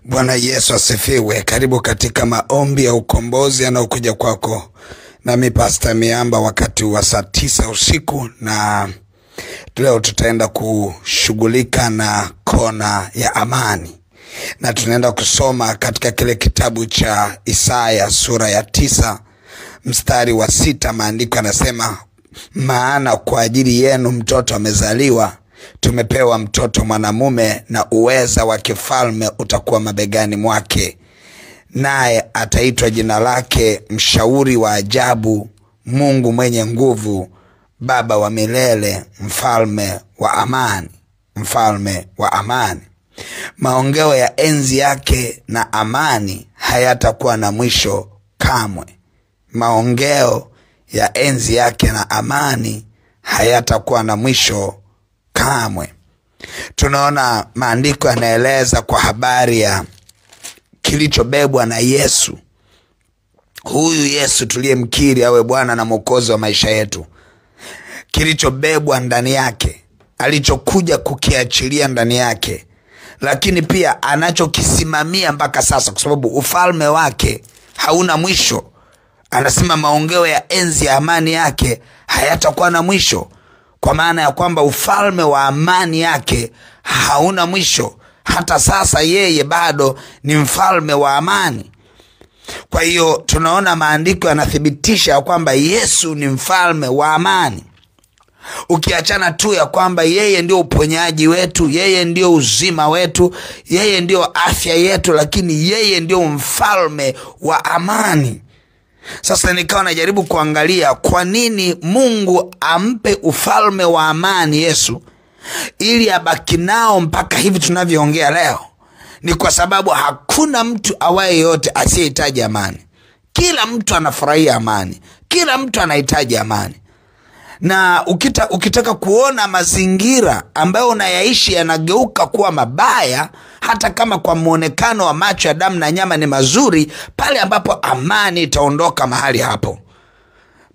Bwana Yesu asifiwe. Karibu katika maombi ya ukombozi yanayokuja kwako nami Pastor Miamba wakati wa saa 9 usiku, na leo tutaenda kushughulika na kona ya amani, na tunaenda kusoma katika kile kitabu cha Isaya sura ya 9 mstari wa 6. Maandiko yanasema, maana kwa ajili yenu mtoto amezaliwa, tumepewa mtoto mwanamume, na uweza wa kifalme utakuwa mabegani mwake, naye ataitwa jina lake Mshauri wa Ajabu, Mungu mwenye nguvu, Baba wa milele, Mfalme wa amani. Mfalme wa amani. Maongeo ya enzi yake na amani hayatakuwa na mwisho kamwe. Maongeo ya enzi yake na amani hayatakuwa na mwisho kamwe. Tunaona maandiko yanaeleza kwa habari ya kilichobebwa na Yesu. Huyu Yesu tuliyemkiri awe Bwana na Mwokozi wa maisha yetu, kilichobebwa ndani yake, alichokuja kukiachilia ndani yake, lakini pia anachokisimamia mpaka sasa, kwa sababu ufalme wake hauna mwisho. Anasema maongeo ya enzi ya amani yake hayatakuwa na mwisho, kwa maana ya kwamba ufalme wa amani yake hauna mwisho. Hata sasa yeye bado ni mfalme wa amani. Kwa hiyo tunaona maandiko yanathibitisha kwamba Yesu ni mfalme wa amani. Ukiachana tu ya kwamba yeye ndio uponyaji wetu, yeye ndio uzima wetu, yeye ndio afya yetu, lakini yeye ndio mfalme wa amani. Sasa nikawa najaribu kuangalia kwa nini Mungu ampe ufalme wa amani Yesu ili abaki nao mpaka hivi tunavyoongea leo. Ni kwa sababu hakuna mtu awaye yote asiyehitaji amani. Kila mtu anafurahia amani, kila mtu anahitaji amani. Na ukitaka kuona mazingira ambayo unayaishi yanageuka kuwa mabaya, hata kama kwa muonekano wa macho ya damu na nyama ni mazuri, pale ambapo amani itaondoka mahali hapo.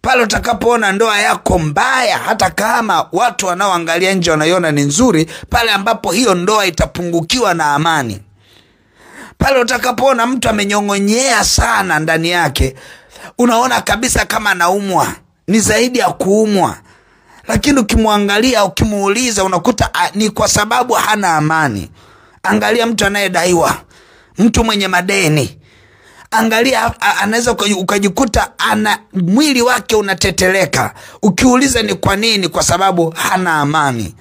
Pale utakapoona ndoa yako mbaya, hata kama watu wanaoangalia nje wanaiona ni nzuri, pale ambapo hiyo ndoa itapungukiwa na amani. Pale utakapoona mtu amenyong'onyea sana ndani yake, unaona kabisa kama anaumwa, ni zaidi ya kuumwa, lakini ukimwangalia, ukimuuliza, unakuta ni kwa sababu hana amani. Angalia mtu anayedaiwa, mtu mwenye madeni. Angalia, anaweza ukajikuta mwili wake unateteleka. Ukiuliza ni kwa nini? Kwa sababu hana amani.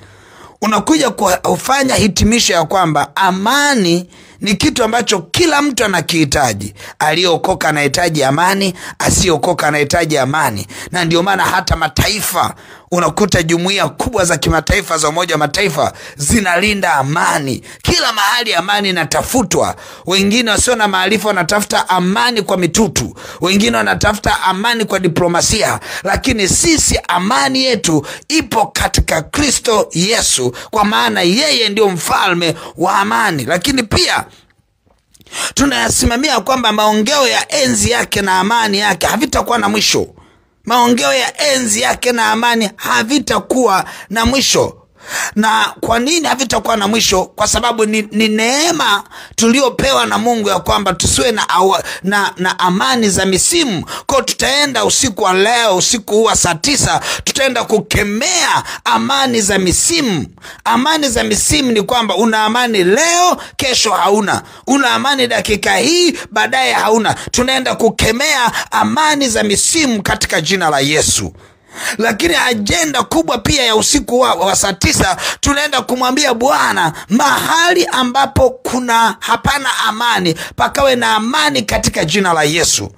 Unakuja kufanya hitimisho ya kwamba amani ni kitu ambacho kila mtu anakihitaji. Aliyeokoka anahitaji amani, asiyeokoka anahitaji amani. Na ndio maana hata mataifa, unakuta jumuiya kubwa za kimataifa za Umoja wa Mataifa zinalinda amani. Kila mahali amani inatafutwa. Wengine wasio na maarifa wanatafuta amani kwa mitutu, wengine wanatafuta amani kwa diplomasia, lakini sisi amani yetu ipo katika Kristo Yesu, kwa maana yeye ndio mfalme wa amani. Lakini pia tunayasimamia kwamba maongeo ya enzi yake na amani yake havitakuwa na mwisho. Maongeo ya enzi yake na amani havitakuwa na mwisho. Na kwa nini havitakuwa na mwisho? Kwa sababu ni neema tuliopewa na Mungu ya kwamba tusiwe na amani za misimu. Kwa tutaenda usiku wa leo, usiku huu wa saa 9, tutaenda kukemea amani za misimu. Amani za misimu ni kwamba una amani leo, kesho hauna. Una amani dakika hii, baadaye hauna. Tunaenda kukemea amani za misimu katika jina la Yesu. Lakini ajenda kubwa pia ya usiku wa saa 9, tunaenda kumwambia Bwana, mahali ambapo hapana amani, pakawe na amani katika jina la Yesu.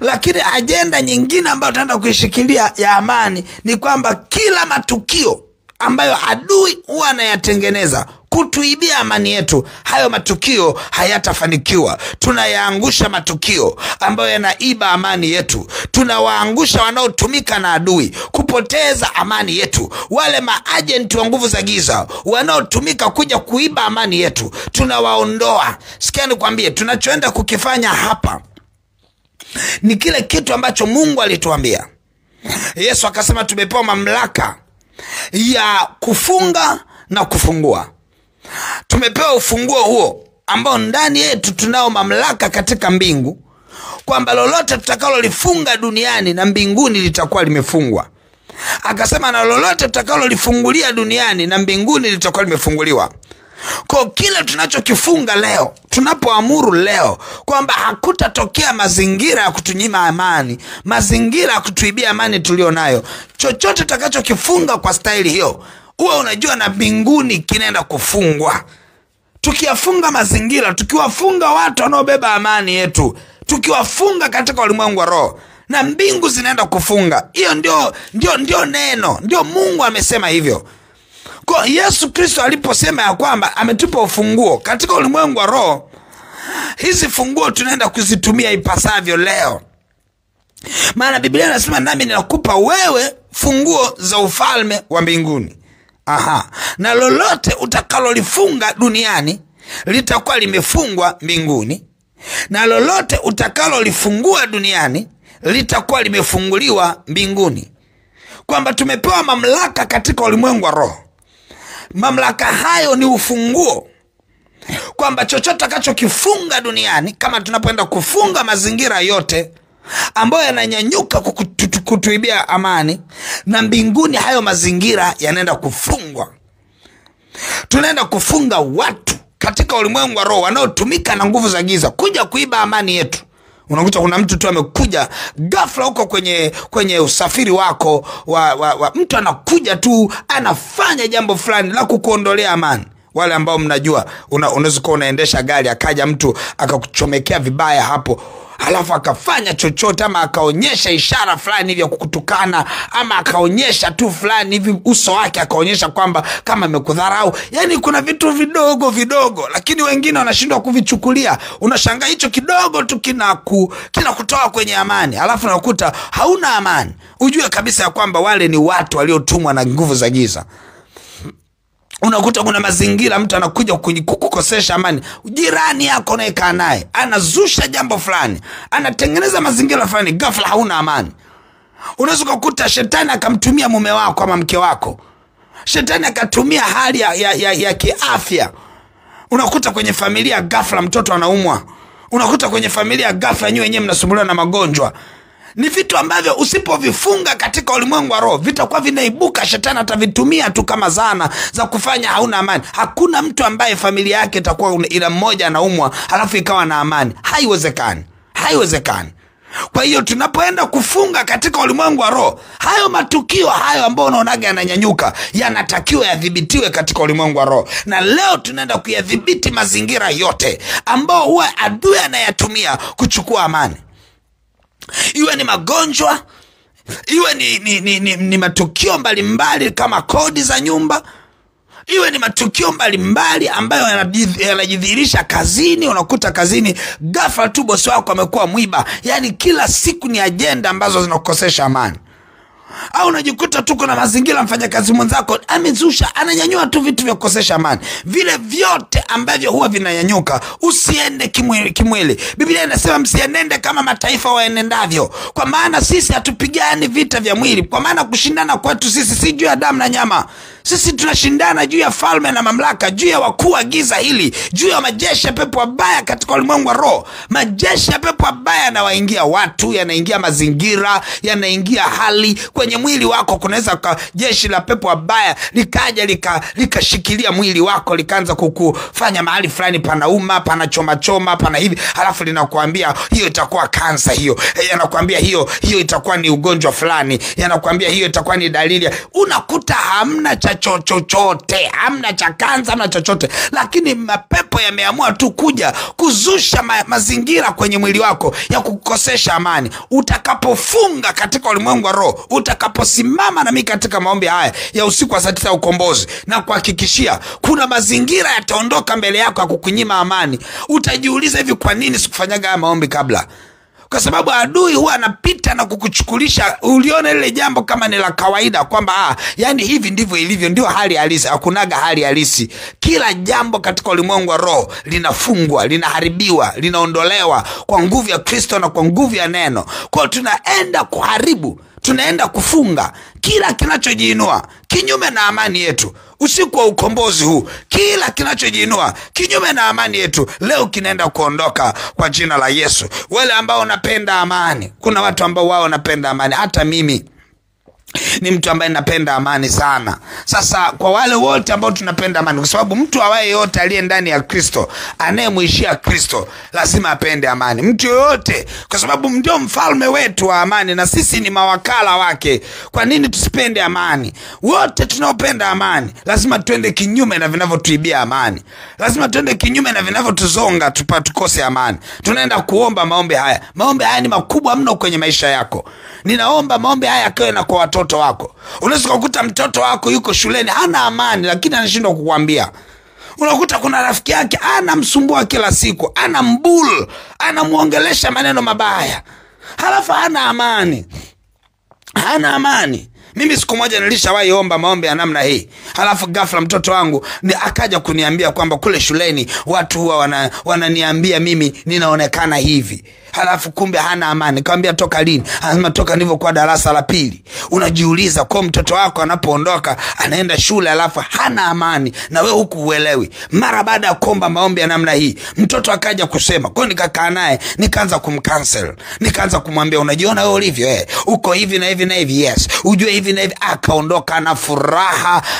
Lakini ajenda nyingine ambayo tunaenda kuishikilia ya amani ni kwamba kila matukio ambayo adui huwa anayatengeneza kutuibia amani yetu, hayo matukio hayatafanikiwa. Tunayaangusha matukio ambayo yanaiba amani yetu. Tunawaangusha wanaotumika na adui kupoteza amani yetu. Wale maagenti wa nguvu za giza wanaotumika kuja kuiba amani yetu, tunawaondoa. Sikia nikwambie, tunachoenda kukifanya hapa ni kile kitu ambacho Mungu alituambia. Yesu akasema tumepewa mamlaka ya kufunga na kufungua. Tumepewa ufunguo huo ambao ndani yetu tunao mamlaka katika mbingu, kwamba lolote tutakalolifunga duniani na mbinguni litakuwa limefungwa. Akasema na lolote tutakalolifungulia duniani na mbinguni litakuwa limefunguliwa. Kwa kile tunachokifunga leo, tunapoamuru leo kwamba hakutatokea mazingira ya kutunyima amani, mazingira ya kutuibia amani tulionayo, chochote tutakachokifunga kwa staili hiyo, uwe unajua na mbinguni kinaenda kufungwa. Tukiyafunga mazingira, tukiwafunga watu wanaobeba amani yetu, tukiwafunga katika ulimwengu wa roho, na mbingu zinaenda kufunga. Hiyo ndio neno, ndio Mungu amesema hivyo. Kwa Yesu Kristo aliposema ya kwamba ametupa ufunguo katika ulimwengu wa roho, hizi funguo tunaenda kuzitumia ipasavyo leo. Maana Biblia inasema nami ninakupa wewe funguo za ufalme wa mbinguni. Na lolote utakalolifunga duniani litakuwa limefungwa mbinguni, na lolote utakalolifungua duniani litakuwa limefunguliwa mbinguni. Kwamba tumepewa mamlaka katika ulimwengu wa roho. Mamlaka hayo ni ufunguo, kwamba chochote tutakachokifunga duniani, kama tunapoenda kufunga mazingira yote ambayo yananyanyuka kutuibia amani, na mbinguni hayo mazingira yanaenda kufungwa. Tunaenda kufunga watu katika ulimwengu wa roho wanaotumika na nguvu za giza kuja kuiba amani yetu. Unakuta kuna mtu tu amekuja ghafla huko kwenye usafiri wako mtu anakuja tu anafanya jambo fulani la kukuondolea amani. Wale ambao mnajua, unaweza kuwa unaendesha gari akaja mtu akakuchomekea vibaya hapo, halafu akafanya chochote, ama akaonyesha ishara fulani hivi ya kukutukana, ama akaonyesha tu fulani hivi uso wake akaonyesha kwamba kama amekudharau. Yani kuna vitu vidogo vidogo, lakini wengine wanashindwa kuvichukulia. Unashangaa hicho kidogo tu kinakutoa kwenye amani, halafu unakuta hauna amani. Ujue kabisa ya kwamba wale ni watu waliotumwa na nguvu za giza. Unakuta kuna mazingira mtu anakuja kukukosesha amani. Jirani yako unayekaa naye anazusha jambo fulani, anatengeneza mazingira fulani, ghafla hauna amani. Unaweza kukuta shetani akamtumia mume wako ama mke wako. Shetani akatumia hali ya kiafya. Unakuta kwenye familia ghafla mtoto anaumwa. Unakuta kwenye familia ghafla nyinyi wenyewe mnasumbuliwa na magonjwa. Ni vitu ambavyo usipovifunga katika ulimwengu wa roho vitakuwa vinaibuka. Shetani atavitumia tu kama zana za kufanya hauna amani. Hakuna mtu ambaye familia yake itakuwa ila mmoja anaumwa halafu ikawa na amani. Haiwezekani. Haiwezekani. Kwa hiyo tunapoenda kufunga katika ulimwengu wa roho, hayo matukio hayo ambayo unaonaga yananyanyuka yanatakiwa yadhibitiwe katika ulimwengu wa roho. Na leo tunaenda kuyadhibiti mazingira yote ambao huwa adui anayatumia kuchukua amani. Iwe ni magonjwa, iwe ni matukio mbalimbali kama kodi za nyumba, iwe ni matukio mbalimbali ambayo yanajidhihirisha kazini. Unakuta kazini ghafla tu bosi wako amekuwa mwiba. Yani kila siku ni ajenda ambazo zinakukosesha amani. Au unajikuta tu kuna mazingira mfanyakazi mwenzako amezusha, ananyanyua tu vitu vya kukosesha amani. Vile vyote ambavyo huwa vinanyanyuka, usiende kimwili. Biblia inasema msienende kama mataifa waenendavyo. Kwa maana sisi hatupigani vita vya mwili. Kwa maana kushindana kwetu sisi si juu ya damu na nyama. Sisi tunashindana juu ya falme na mamlaka, juu ya wakuu wa giza hili, juu ya majeshi ya pepo wabaya katika ulimwengu wa roho. Majeshi ya pepo wabaya yanawaingia watu, yanaingia mazingira, yanaingia hali. Kwenye mwili wako kunaweza jeshi la pepo wabaya likaja likashikilia mwili wako, likaanza kukufanya mahali fulani panauma, panachoma, pana hivi, halafu linakuambia hiyo itakuwa kansa hiyo. Yanakuambia hiyo itakuwa ni ugonjwa fulani. Yanakuambia hiyo itakuwa ni dalili. Unakuta hamna chochote, hamna cha kansa, hamna chochote, lakini mapepo yameamua tu kuja kuzusha mazingira kwenye mwili wako ya kukosesha amani. Utakapofunga katika ulimwengu wa roho, utakaposimama na mimi katika maombi haya ya usiku wa saa 9 ya ukombozi, na kuhakikishia kuna mazingira yataondoka mbele yako ya kukunyima amani. Utajiuliza, hivi kwa nini sikufanyaga haya maombi kabla? Kwa sababu adui huwa anapita na kukuchukulisha ulione ile jambo kama ni la kawaida, kwamba yani hivi ndivyo ilivyo, ndio hali halisi. Hakunaga hali halisi. Kila jambo katika ulimwengu wa roho linafungwa, linaharibiwa, linaondolewa kwa nguvu ya Kristo na kwa nguvu ya neno. Kwa tunaenda kuharibu, tunaenda kufunga kila kinachojiinua kinyume na amani yetu. Usiku wa ukombozi huu, kila kinachojiinua kinyume na amani yetu leo kinaenda kuondoka kwa jina la Yesu. Wale ambao wanapenda amani, kuna watu ambao wao wanapenda amani, hata mimi ni mtu ambaye napenda amani sana. Sasa kwa wale wote ambao tunapenda amani, kwa sababu mtu awaye yote aliye ndani ya Kristo, anayemuishia Kristo, lazima apende amani. Mtu yote, kwa sababu ndio mfalme wetu wa amani na sisi ni mawakala wake. Kwa nini tusipende amani? Wote tunaopenda amani lazima tuende kinyume na vinavyotuibia amani. Lazima tuende kinyume na vinavyotuzonga tukose amani. Tunaenda kuomba maombi haya. Maombi haya ni makubwa mno kwenye maisha yako. Ninaomba maombi haya yakiwe na kwa watoto wako. Unaweza kukuta mtoto wako yuko shuleni hana amani, lakini anashindwa kukuambia. Unakuta kuna rafiki yake anamsumbua kila siku, anambul, anamuongelesha maneno mabaya, halafu hana amani. Hana amani. Mimi siku moja nilishawahi omba maombi ya namna hii. Halafu ghafla mtoto wangu akaja kuniambia kwamba kule shuleni watu huwa wananiambia mimi ninaonekana hivi. Halafu kumbe hana amani. Nikamwambia toka lini? Anasema toka nilivyokuwa darasa la pili. Unajiuliza kwa mtoto wako anapoondoka anaenda shule halafu hana amani na wewe huku uelewi. Mara baada ya kuomba maombi ya namna hii, mtoto akaja kusema. Kwa nikakaa naye, nikaanza kumcancel. Nikaanza kumwambia unajiona wewe ulivyo, uko hivi na hivi na hivi, yes. Ujue hivi na hivi.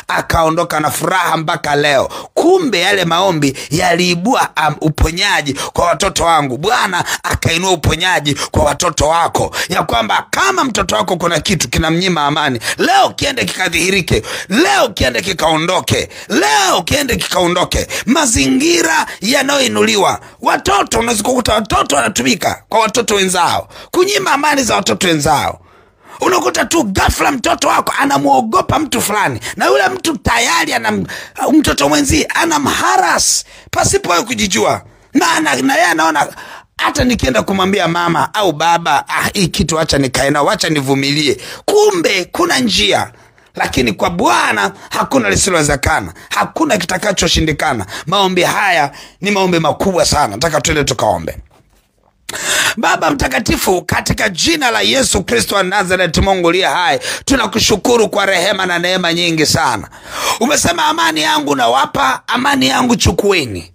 Akaondoka na furaha mpaka leo. Kumbe yale maombi yaliibua uponyaji kwa watoto wangu. Bwana akainua uponyaji kwa watoto wako, ya kwamba kama mtoto wako kuna kitu kinamnyima amani, leo kiende kikadhihirike, leo kiende kikaondoke, leo kiende kikaondoke. Mazingira yanayoinuliwa, watoto, unaweza kukuta watoto wanatumika kwa watoto wenzao, kunyima amani za watoto wenzao. Unakuta tu ghafla mtoto wako anamuogopa mtu fulani, na yule mtu tayari mtoto mwenzi anamharas pasipo yeye kujijua. Na yeye anaona hata nikienda kumwambia mama au baba, hii kitu acha nikae nao, acha nivumilie. Kumbe kuna njia. Lakini kwa Bwana hakuna lisilowezekana, hakuna kitakachoshindikana. Maombi haya ni maombi makubwa sana. Nataka twende tukaombe. Baba mtakatifu, katika jina la Yesu Kristo wa Nazareti, Mungu aliye hai, tunakushukuru kwa rehema na neema nyingi sana. Umesema amani yangu nawapa, amani yangu chukueni.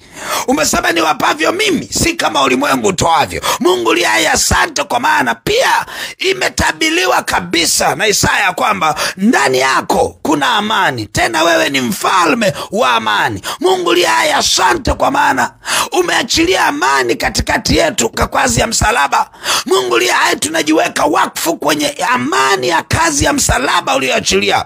Umesema niwapavyo mimi si kama ulimwengu utoavyo. Mungu aliye hai, asante, kwa maana pia imetabiliwa kabisa na Isaya kwamba ndani yako kuna amani, tena wewe ni mfalme wa amani. Mungu aliye hai, asante, kwa maana umeachilia amani katikati yetu kwa kazi ya msalaba. Mungu aliye hai, tunajiweka wakfu kwenye amani ya kazi ya msalaba uliyoachilia.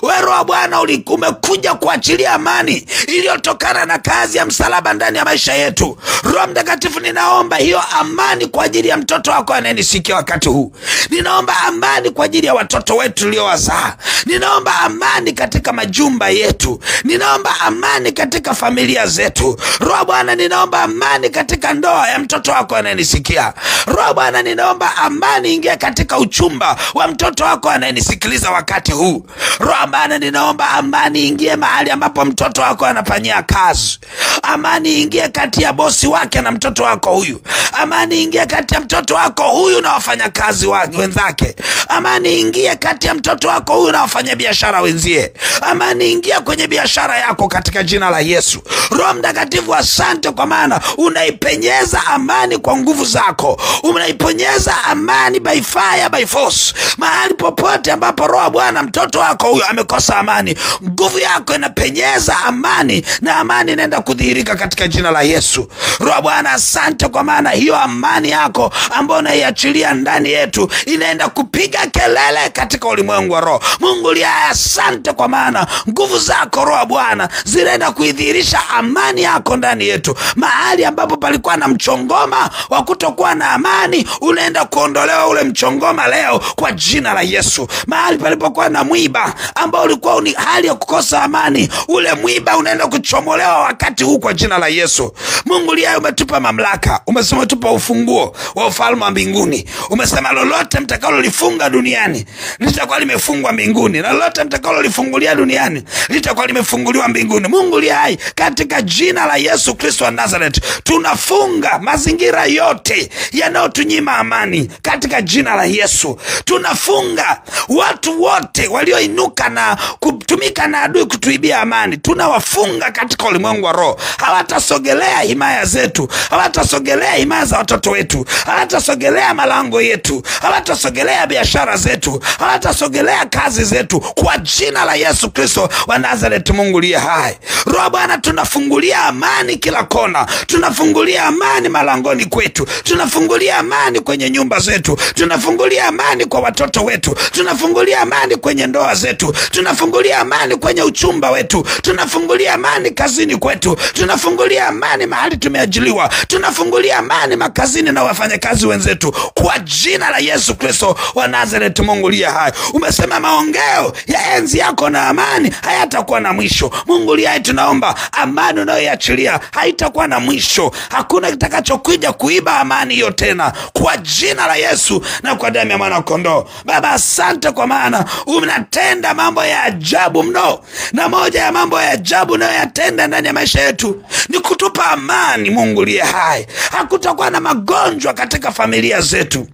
Wewe Roho Bwana umekuja kuachilia amani iliyotokana na kazi ya msalaba ndani ya maisha yetu. Roho Mtakatifu, ninaomba hiyo amani kwa ajili ya mtoto wako anayenisikia wakati huu. Ninaomba amani kwa ajili ya watoto wetu tuliowazaa. Ninaomba amani katika majumba yetu. Ninaomba amani katika familia zetu. Roho Bwana, ninaomba amani katika ndoa ya mtoto wako anayenisikia. Roho Bwana, ninaomba amani ingie katika uchumba wa mtoto wako anayenisikiliza wakati huu. Roho Bwana, ninaomba amani ingie mahali ambapo mtoto wako anafanyia kazi. Amani ingie kati ya bosi wake na mtoto wako huyu. Amani ingie kati ya mtoto wako huyu na wafanyakazi wenzake. Amani ingie kati ya mtoto wako huyu na wafanyabiashara wenzie. Amani ingie kwenye biashara yako katika jina la Yesu. Roho Mtakatifu, asante, kwa maana unaipenyeza amani kwa nguvu zako. Unaipenyeza amani by fire, by force. Mahali popote ambapo Roho Bwana mtoto wako huyu amekosa amani, nguvu yako inapenyeza amani, na amani inaenda kudhihirika katika jina la Yesu. Roho Bwana, asante, kwa maana hiyo amani yako ambayo unaiachilia ndani yetu inaenda kupiga kelele katika ulimwengu wa roho. Mungu aliye hai, asante, kwa maana nguvu zako Roho Bwana zinaenda kuidhihirisha amani yako ndani yetu. Mahali ambapo palikuwa na mchongoma wa kutokuwa na amani, unaenda kuondolewa ule mchongoma leo kwa jina la Yesu. Mahali palipokuwa na mwiba ambao ulikuwa ni hali ya kukosa amani, ule mwiba unaenda kuchomolewa wakati huu kwa jina la Yesu. Mungu aliye hai, umetupa mamlaka. Umesema umetupa ufunguo wa ufalme wa mbinguni. Umesema lolote mtakalolifunga duniani litakuwa limefungwa mbinguni, na lolote mtakalolifungulia duniani litakuwa limefunguliwa mbinguni. Mungu aliye hai, katika jina la Yesu Kristo wa Nazareti, tunafunga mazingira yote yote yanayotunyima amani katika jina la Yesu. Tunafunga watu wote walioinuka na kutumika na adui kutuibia amani. Tunawafunga katika ulimwengu wa roho. Hawatasogelea himaya zetu, hawatasogelea himaya za watoto wetu, hawatasogelea malango yetu, hawatasogelea biashara zetu, hawatasogelea kazi zetu, kwa jina la Yesu Kristo wa Nazareti, Mungu aliye hai. Roho Bwana, tunafungulia amani kila kona. Tunafungulia amani malangoni kwetu. Tunafungulia amani kwenye nyumba zetu. Tunafungulia amani kwa watoto wetu. Tunafungulia amani kwenye ndoa zetu. Tunafungulia amani kwenye uchumba wetu. Tunafungulia amani kazini kwetu. Tunafungulia amani mahali tumeajiliwa. Tunafungulia amani makazini na wafanyakazi wenzetu, kwa jina la Yesu Kristo wa Nazareti, Mungu aliye hai. Umesema maongeo ya enzi yako na amani hayatakuwa na mwisho. Mungu aliye hai, tunaomba amani unayoiachilia haitakuwa na mwisho. Hakuna kitakachokuja kuiba amani hiyo tena, kwa jina la Yesu na kwa damu ya mwana kondoo. Baba, asante kwa maana unatenda mambo ya ajabu mno, na moja ya mambo ya ajabu unayoyatenda ndani ya maisha yetu ni kutupa amani. Mungu aliye hai, hakutakuwa na magonjwa katika familia zetu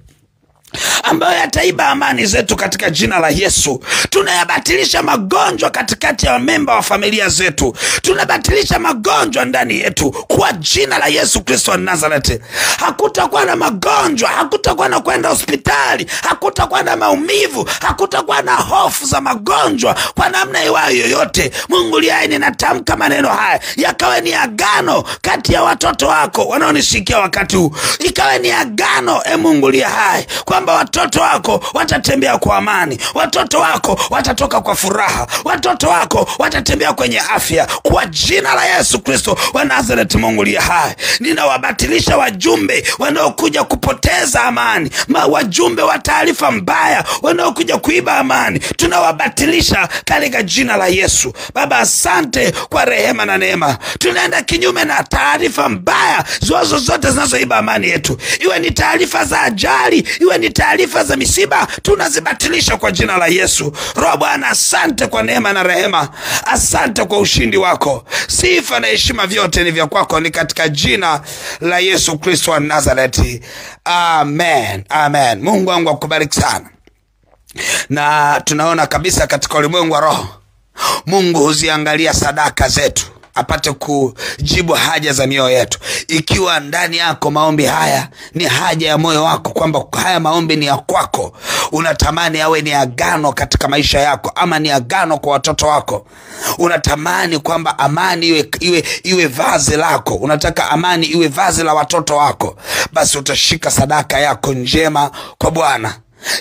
ambayo yataiba amani zetu katika jina la Yesu. Tunayabatilisha magonjwa katikati ya memba wa familia zetu. Tunabatilisha magonjwa ndani yetu kwa jina la Yesu Kristo wa Nazareti. Hakutakuwa na magonjwa, hakutakuwa na kwenda hospitali, hakutakuwa na maumivu, hakutakuwa na hofu za magonjwa kwa namna iwayo yoyote. Mungu aliye hai, ninatamka maneno haya yakawe ni agano kati ya watoto wako wanaonisikia wakati huu. Ikawe ni agano, Mungu aliye hai, kwamba watoto wako watatembea kwa amani, watoto wako watatoka kwa furaha, watoto wako watatembea kwenye afya, kwa jina la Yesu Kristo wa Nazareti, Mungu aliye hai. Ninawabatilisha wajumbe wanaokuja kupoteza amani, wajumbe wa taarifa mbaya wanaokuja kuiba amani. Tunawabatilisha katika jina la Yesu. Baba, asante kwa rehema na neema. Tunaenda kinyume na taarifa mbaya zote zinazoiba amani yetu, iwe ni taarifa za ajali, iwe ni taarifa za misiba, tunazibatilisha kwa jina la Yesu. Roho Bwana, asante kwa neema na rehema. Asante kwa ushindi wako. Sifa na heshima vyote ni vya kwako, ni katika jina la Yesu Kristo wa Nazareti. Amen. Amen. Mungu wangu akubariki sana. Na tunaona kabisa katika ulimwengu wa roho, Mungu huziangalia sadaka zetu apate kujibu haja za mioyo yetu. Ikiwa ndani yako maombi haya ni haja ya moyo wako, kwamba haya maombi ni ya kwako, unatamani yawe ni agano katika maisha yako, ama ni agano kwa watoto wako, unatamani kwamba amani iwe vazi lako, unataka amani iwe vazi la watoto wako, basi utashika sadaka yako njema kwa Bwana.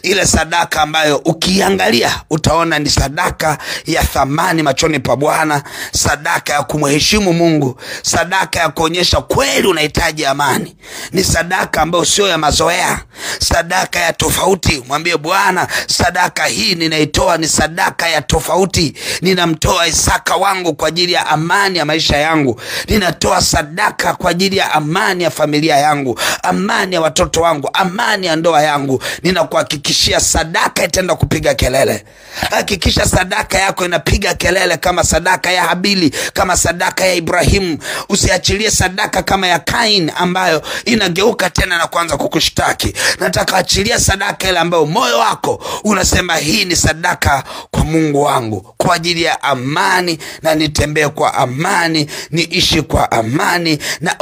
Ile sadaka ambayo ukiangalia utaona ni sadaka ya thamani machoni pa Bwana, sadaka ya kumheshimu Mungu, sadaka ya kuonyesha kweli unahitaji amani. Ni sadaka ambayo sio ya mazoea, sadaka ya tofauti. Mwambie Bwana, sadaka hii ninaitoa ni sadaka ya tofauti. Ninamtoa Isaka wangu kwa ajili ya amani ya maisha yangu. Ninatoa sadaka kwa ajili ya amani ya familia yangu, amani ya watoto wangu, amani ya ndoa yangu. Ninakuhakikishia sadaka itaenda kupiga kelele. Hakikisha sadaka yako inapiga kelele kama sadaka ya Habili, kama sadaka ya Ibrahimu. Usiachilie sadaka kama ya Kain ambayo inageuka tena na kuanza kukushtaki. Nataka achilia sadaka ile ambayo moyo wako unasema hii ni sadaka kwa Mungu wangu, kwa ajili ya amani, na nitembee kwa amani, niishi kwa amani, na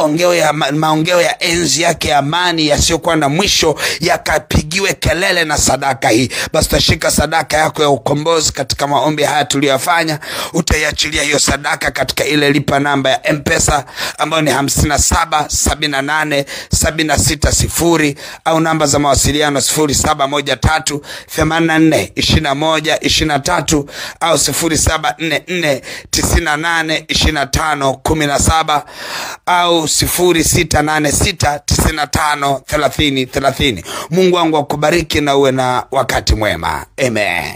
maongeo ya enzi yake amani yasiyokuwa na mwisho yakapigiwe kelele na sadaka hii. Basi tashika sadaka yako ya ukombozi katika maombi haya tuliyofanya. Utaiachilia hiyo sadaka katika ile lipa namba ya M-Pesa ambayo ni 577876 au namba za mawasiliano 0713842123 au 0744982517 au 0686953030. Mungu wangu akubariki na uwe na wakati mwema. Amen.